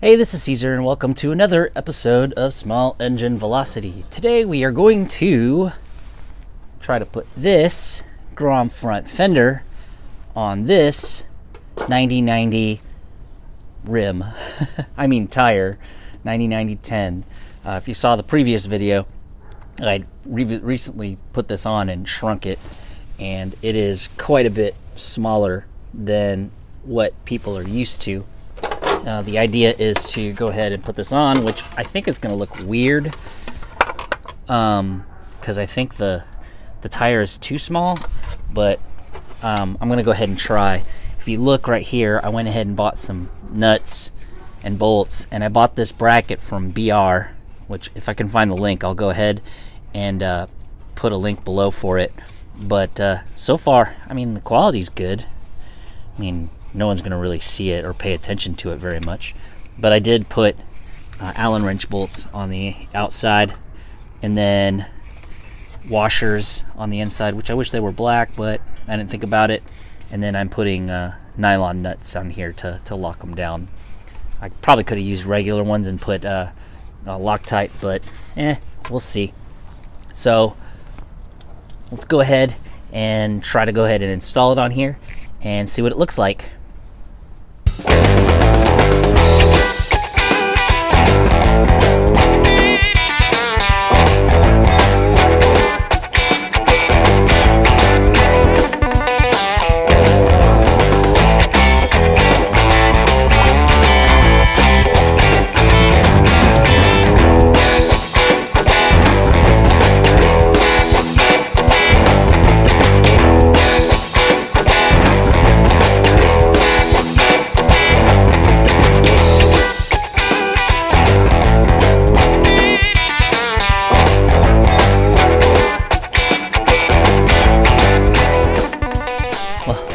Hey, this is Caesar, and welcome to another episode of Small Engine Velocity. Today we are going to try to put this Grom front fender on this 9090 rim. I mean tire, 9090-10. If you saw the previous video, I recently put this on and shrunk it, and it is quite a bit smaller than what people are used to. The idea is to go ahead and put this on, which I think is going to look weird because I think the tire is too small, but I'm going to go ahead and try. If you look right here, I went ahead and bought some nuts and bolts, and I bought this bracket from BR, which if I can find the link, I'll go ahead and put a link below for it. But so far, I mean, the quality's good. I mean, no one's going to really see it or pay attention to it very much. But I did put Allen wrench bolts on the outside and then washers on the inside, which I wish they were black, but I didn't think about it. And then I'm putting nylon nuts on here to lock them down. I probably could have used regular ones and put Loctite, but we'll see. So let's go ahead and try to go ahead and install it on here and see what it looks like.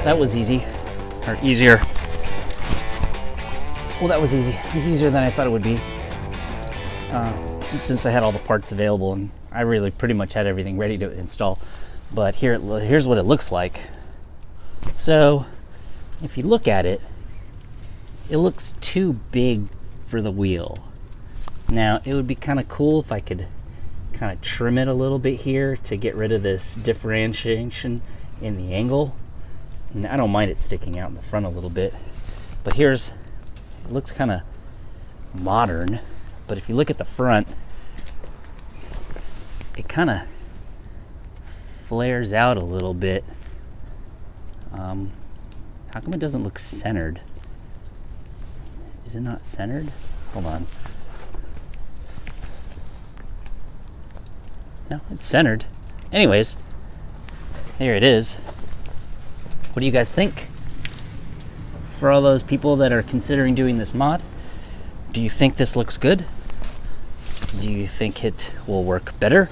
That was easy, or easier. Well, that was easy. It was easier than I thought it would be. Since I had all the parts available and I really pretty much had everything ready to install. But here's what it looks like. So, if you look at it, it looks too big for the wheel. Now, it would be kind of cool if I could kind of trim it a little bit here to get rid of this differentiation in the angle. And I don't mind it sticking out in the front a little bit, but it looks kind of modern. But if you look at the front, it kind of flares out a little bit. How come it doesn't look centered? Is it not centered? Hold on. No, it's centered. Anyways, there it is. What do you guys think? For all those people that are considering doing this mod, do you think this looks good? Do you think it will work better?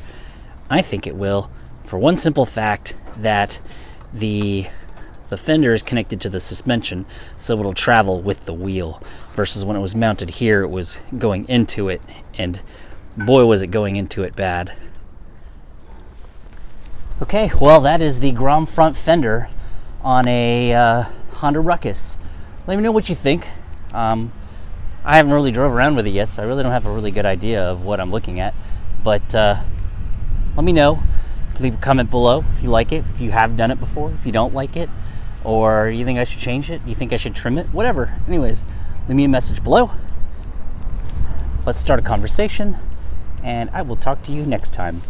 I think it will, for one simple fact that the fender is connected to the suspension, so it'll travel with the wheel, versus when it was mounted here, it was going into it, and boy was it going into it bad. Okay, well, that is the Grom front fender on a Honda Ruckus. Let me know what you think. I haven't really drove around with it yet, so I really don't have a really good idea of what I'm looking at. But let me know. Just leave a comment below if you like it, if you have done it before, if you don't like it, or you think I should change it, you think I should trim it, whatever. Anyways, leave me a message below. Let's start a conversation, and I will talk to you next time.